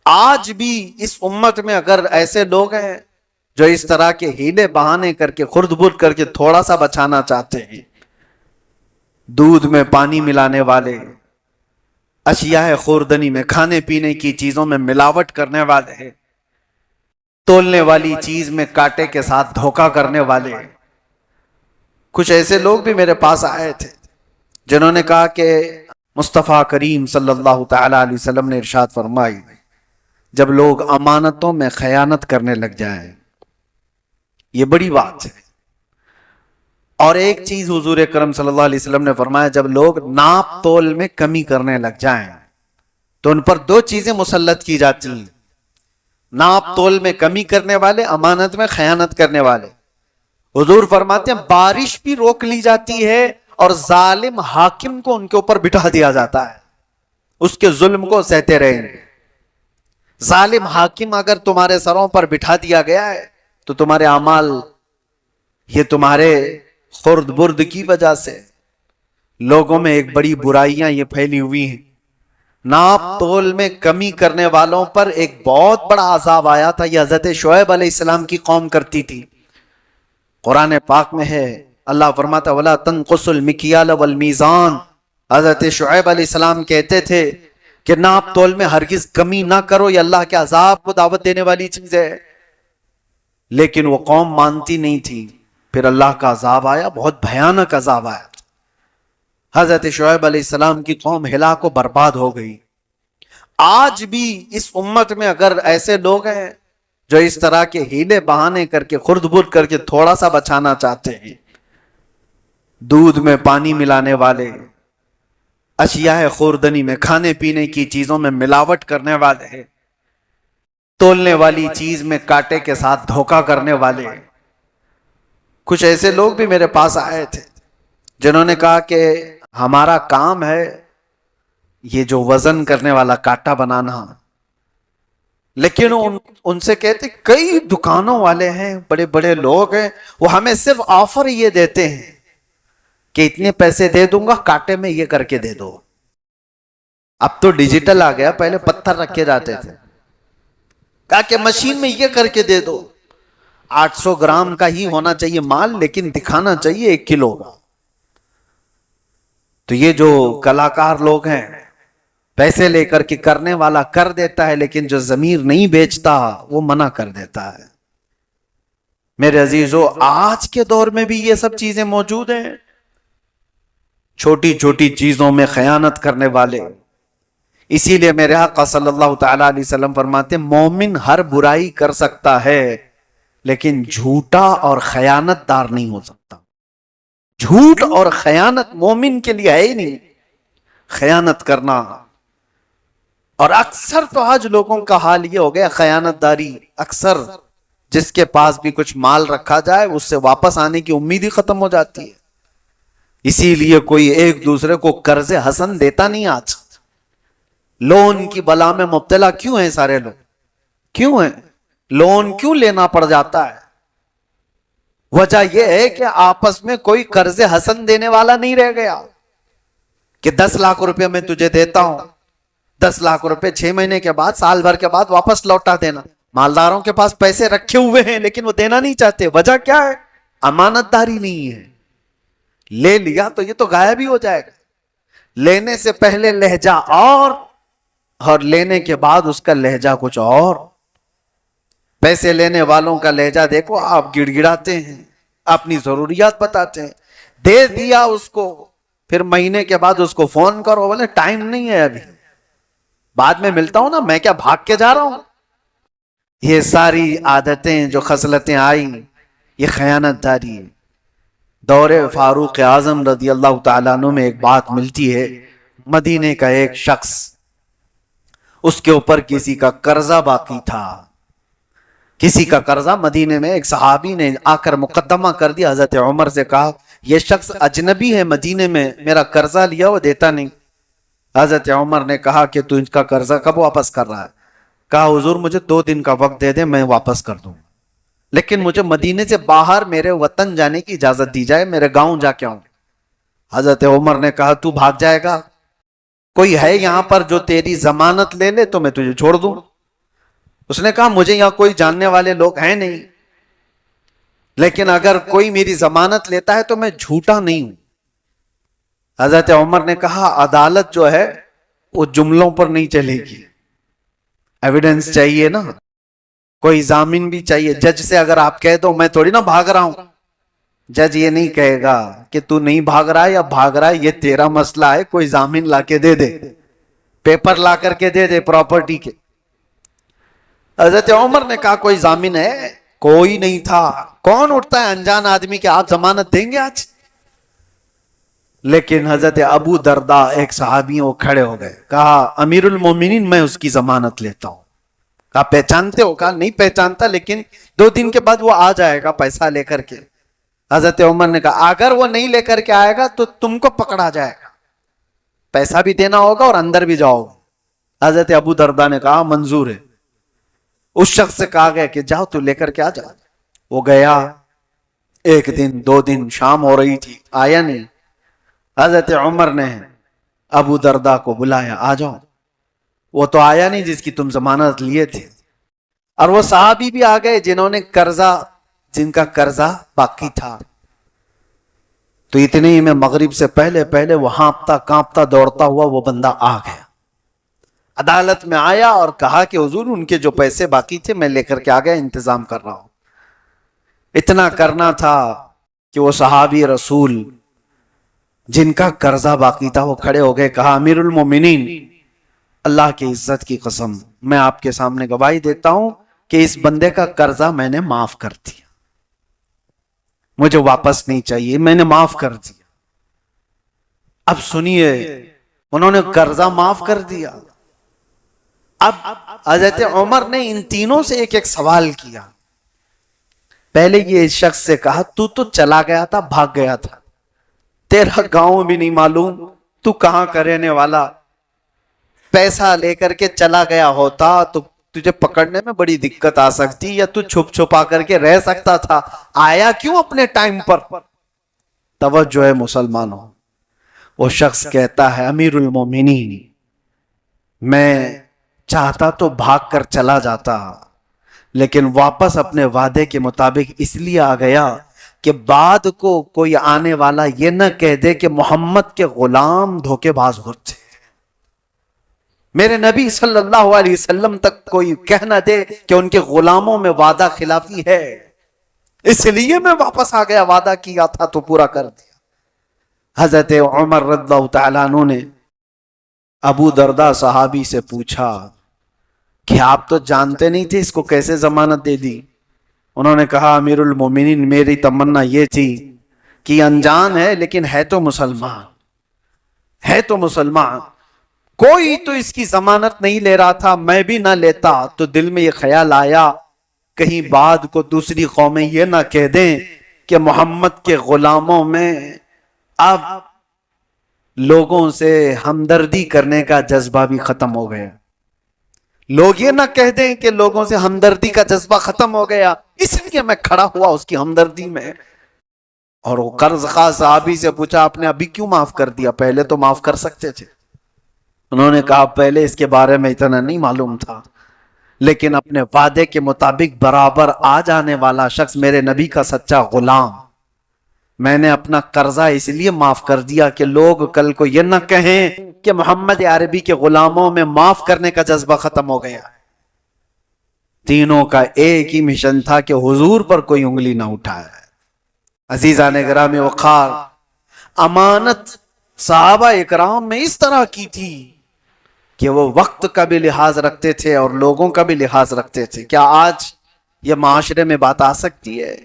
آج بھی اس امت میں اگر ایسے لوگ ہیں جو اس طرح کے ہیلے بہانے کر کے خرد برد کر کے تھوڑا سا بچانا چاہتے ہیں، دودھ میں پانی ملانے والے، اشیاء خوردنی میں کھانے پینے کی چیزوں میں ملاوٹ کرنے والے، تولنے والی چیز میں کانٹے کے ساتھ دھوکہ کرنے والے، کچھ ایسے لوگ بھی میرے پاس آئے تھے جنہوں نے کہا کہ مصطفیٰ کریم صلی اللہ تعالی علیہ وسلم نے ارشاد فرمائی جب لوگ امانتوں میں خیانت کرنے لگ جائیں، یہ بڑی بات ہے۔ اور ایک چیز حضور اکرم صلی اللہ علیہ وسلم نے فرمایا جب لوگ ناپ تول میں کمی کرنے لگ جائیں تو ان پر دو چیزیں مسلط کی جاتی ہیں، ناپ تول میں کمی کرنے والے، امانت میں خیانت کرنے والے۔ حضور فرماتے ہیں بارش بھی روک لی جاتی ہے اور ظالم حاکم کو ان کے اوپر بٹھا دیا جاتا ہے، اس کے ظلم کو سہتے رہیں گے۔ ظالم حاکم اگر تمہارے سروں پر بٹھا دیا گیا ہے تو تمہارے اعمال یہ تمہارے خرد برد کی وجہ سے لوگوں میں ایک بڑی برائیاں یہ پھیلی ہوئی ہیں۔ ناپ تول میں کمی کرنے والوں پر ایک بہت بڑا عذاب آیا تھا، یہ حضرت شعیب علیہ السلام کی قوم کرتی تھی۔ قرآن پاک میں ہے، اللہ فرماتا وَلَا تَنْقُصُوا الْمِكْيَالَ وَالْمِيزَانَ، حضرت شعیب علیہ السلام کہتے تھے کہ ناپ تول میں ہرگز کمی نہ کرو، یہ اللہ کے عذاب کو دعوت دینے والی چیز ہے، لیکن وہ قوم مانتی نہیں تھی۔ پھر اللہ کا عذاب آیا، بہت بھیانک عذاب آیا، حضرت شعیب علیہ السلام کی قوم ہلاک و برباد ہو گئی۔ آج بھی اس امت میں اگر ایسے لوگ ہیں جو اس طرح کے ہیلے بہانے کر کے خرد برد کر کے تھوڑا سا بچانا چاہتے ہیں، دودھ میں پانی ملانے والے، اشیاء خوردنی میں کھانے پینے کی چیزوں میں ملاوٹ کرنے والے، تولنے والی چیز میں کانٹے کے ساتھ دھوکہ کرنے والے، کچھ ایسے لوگ بھی میرے پاس آئے تھے جنہوں نے کہا کہ ہمارا کام ہے یہ جو وزن کرنے والا کانٹا بنانا، لیکن ان سے کہتے کئی دکانوں والے ہیں، بڑے بڑے لوگ ہیں، وہ ہمیں صرف آفر یہ دیتے ہیں کہ اتنے پیسے دے دوں گا کانٹے میں یہ کر کے دے دو۔ اب تو ڈیجیٹل آ گیا، پہلے پتھر رکھے جاتے تھے، کہا کہ مشین میں یہ کر کے دے دو، 800 گرام کا ہی ہونا چاہیے مال، لیکن دکھانا چاہیے 1 کلو کا۔ تو یہ جو کلاکار لوگ ہیں، پیسے لے کر کے کرنے والا کر دیتا ہے، لیکن جو ضمیر نہیں بیچتا وہ منع کر دیتا ہے۔ میرے عزیزو، آج کے دور میں بھی یہ سب چیزیں موجود ہیں، چھوٹی چھوٹی چیزوں میں خیانت کرنے والے۔ اسی لیے میرے آقا صلی اللہ تعالی علیہ وسلم فرماتے ہیں مومن ہر برائی کر سکتا ہے لیکن جھوٹا اور خیانت دار نہیں ہو سکتا۔ جھوٹ اور خیانت مومن کے لیے ہے ہی نہیں، خیانت کرنا۔ اور اکثر تو آج لوگوں کا حال یہ ہو گیا خیانت داری، اکثر جس کے پاس بھی کچھ مال رکھا جائے اس سے واپس آنے کی امید ہی ختم ہو جاتی ہے۔ اسی لیے کوئی ایک دوسرے کو قرض حسن دیتا نہیں آج۔ لون کی بلا میں مبتلا کیوں ہیں سارے لوگ؟ کیوں ہیں؟ لون کیوں لینا پڑ جاتا ہے؟ وجہ یہ ہے کہ آپس میں کوئی قرض حسن دینے والا نہیں رہ گیا کہ 10 لاکھ روپے میں تجھے دیتا ہوں، 10 لاکھ روپے 6 مہینے کے بعد، سال بھر کے بعد واپس لوٹا دینا۔ مالداروں کے پاس پیسے رکھے ہوئے ہیں لیکن وہ دینا نہیں چاہتے، وجہ کیا ہے؟ امانت داری نہیں ہے۔ لے لیا تو یہ تو غائب ہی ہو جائے گا، لینے سے پہلے لہجہ اور لینے کے بعد اس کا لہجہ کچھ اور۔ پیسے لینے والوں کا لہجہ دیکھو، آپ گڑ گڑاتے ہیں، اپنی ضروریات بتاتے ہیں، دے دیا اس کو، پھر مہینے کے بعد اس کو فون کرو، بولے ٹائم نہیں ہے ابھی، بعد میں ملتا ہوں نا، میں کیا بھاگ کے جا رہا ہوں۔ یہ ساری عادتیں جو خصلتیں آئیں، یہ خیانت داری ہے۔ دور فاروق اعظم رضی اللہ تعالیٰ عنہ میں ایک بات ملتی ہے، مدینے کا ایک شخص، اس کے اوپر کسی کا قرضہ باقی تھا، کسی کا قرضہ۔ مدینے میں ایک صحابی نے آ کر مقدمہ کر دیا، حضرت عمر سے کہا یہ شخص اجنبی ہے مدینے میں، میرا قرضہ لیا وہ دیتا نہیں۔ حضرت عمر نے کہا کہ تو ان کا قرضہ کب واپس کر رہا ہے؟ کہا حضور مجھے 2 دن کا وقت دے دیں، میں واپس کر دوں، لیکن مجھے مدینے سے باہر میرے وطن جانے کی اجازت دی جائے، میرے گاؤں جا کے آؤں۔ حضرت عمر نے کہا تو بھاگ جائے گا؟ کوئی ہے یہاں پر جو تیری ضمانت لے لے تو میں تجھے چھوڑ دوں۔ اس نے کہا مجھے یہاں کوئی جاننے والے لوگ ہیں نہیں، لیکن اگر کوئی میری ضمانت لیتا ہے تو میں جھوٹا نہیں ہوں۔ حضرت عمر نے کہا عدالت جو ہے وہ جملوں پر نہیں چلے گی، ایویڈنس چاہیے نا، کوئی ضامن بھی چاہیے۔ جج سے اگر آپ کہہ دو میں تھوڑی نہ بھاگ رہا ہوں، جج یہ نہیں کہے گا کہ تو نہیں بھاگ رہا ہے یا بھاگ رہا ہے، یہ تیرا مسئلہ ہے، کوئی ضامن لا کے دے دے، پیپر لا کر کے دے دے پراپرٹی کے۔ حضرت عمر نے کہا کوئی ضامن ہے؟ کوئی نہیں تھا۔ کون اٹھتا ہے انجان آدمی کہ آپ ضمانت دیں گے آج؟ لیکن حضرت ابو درداء ایک صحابی وہ کھڑے ہو گئے، کہا امیر المومنین میں اس کی ضمانت لیتا ہوں۔ کہا پہچانتے ہو؟ کہا نہیں پہچانتا، لیکن 2 دن کے بعد وہ آ جائے گا پیسہ لے کر کے۔ حضرت عمر نے کہا اگر وہ نہیں لے کر کے آئے گا تو تم کو پکڑا جائے گا، پیسہ بھی دینا ہوگا اور اندر بھی جاؤ گے۔ حضرت ابو درداء نے کہا منظور ہے۔ اس شخص سے کہا گیا کہ جاؤ تو لے کر کے آ جا۔ وہ گیا، 1 دن 2 دن، شام ہو رہی تھی، آیا نہیں۔ حضرت عمر نے ابو درداء کو بلایا، آ جاؤ۔ وہ تو آیا نہیں جس کی تم ضمانت لیے تھے، اور وہ صحابی بھی آ گئے جن کا قرضہ باقی تھا۔ تو اتنے ہی میں مغرب سے پہلے وہ ہانپتا کانپتا دوڑتا ہوا وہ بندہ آ گیا، عدالت میں آیا اور کہا کہ حضور ان کے جو پیسے باقی تھے میں لے کر کے آ گیا، انتظام کر رہا ہوں۔ اتنا کرنا تھا کہ وہ صحابی رسول جن کا قرضہ باقی تھا وہ کھڑے ہو گئے، کہا امیر المومنین اللہ کی عزت کی قسم میں آپ کے سامنے گواہی دیتا ہوں کہ اس بندے کا قرضہ میں نے معاف کر دیا، مجھے واپس نہیں چاہیے، میں نے معاف کر دیا۔ اب سنیے، انہوں نے قرضہ معاف کر دیا۔ اب حضرت عمر نے ان تینوں سے ایک ایک سوال کیا۔ پہلے یہ اس شخص سے کہا تو چلا گیا تھا، بھاگ گیا تھا، تیرا گاؤں بھی نہیں معلوم، تو کہاں کا رہنے والا، پیسہ لے کر کے چلا گیا ہوتا تو تجھے پکڑنے میں بڑی دقت آ سکتی، یا تو چھپ چھپا کر کے رہ سکتا تھا، آیا کیوں اپنے ٹائم پر؟ توجہ ہے مسلمانوں۔ وہ شخص کہتا ہے امیر المومنین میں چاہتا تو بھاگ کر چلا جاتا، لیکن واپس اپنے وعدے کے مطابق اس لیے آ گیا کہ بعد کو کوئی آنے والا یہ نہ کہہ دے کہ محمد کے غلام دھوکے باز ہوتے، میرے نبی صلی اللہ علیہ وسلم تک کوئی کہہ نہ دے کہ ان کے غلاموں میں وعدہ خلافی ہے، اس لیے میں واپس آ گیا، وعدہ کیا تھا تو پورا کر دیا۔ حضرت عمر رضی اللہ تعالیٰ عنہ نے ابو درداء صحابی سے پوچھا کہ آپ تو جانتے نہیں تھے اس کو کیسے ضمانت دے دی؟ انہوں نے کہا امیر المومنین میری تمنا یہ تھی کہ انجان ہے لیکن ہے تو مسلمان، ہے تو مسلمان، کوئی تو اس کی ضمانت نہیں لے رہا تھا، میں بھی نہ لیتا تو دل میں یہ خیال آیا کہیں بعد کو دوسری قومیں یہ نہ کہہ دیں کہ محمد کے غلاموں میں اب لوگوں سے ہمدردی کرنے کا جذبہ بھی ختم ہو گیا، لوگ یہ نہ کہہ دیں کہ لوگوں سے ہمدردی کا جذبہ ختم ہو گیا، اس لیے میں کھڑا ہوا اس کی ہمدردی میں۔ اور وہ قرض خواہ صحابی سے پوچھا آپ نے ابھی کیوں معاف کر دیا، پہلے تو معاف کر سکتے تھے؟ انہوں نے کہا پہلے اس کے بارے میں اتنا نہیں معلوم تھا، لیکن اپنے وعدے کے مطابق برابر آ جانے والا شخص میرے نبی کا سچا غلام، میں نے اپنا قرضہ اس لیے معاف کر دیا کہ لوگ کل کو یہ نہ کہیں کہ محمد عربی کے غلاموں میں معاف کرنے کا جذبہ ختم ہو گیا۔ تینوں کا ایک ہی مشن تھا کہ حضور پر کوئی انگلی نہ اٹھائے۔ عزیزان گرامی وقار، امانت صحابہ اکرام میں اس طرح کی تھی کہ وہ وقت کا بھی لحاظ رکھتے تھے اور لوگوں کا بھی لحاظ رکھتے تھے۔ کیا آج یہ معاشرے میں بات آ سکتی ہے؟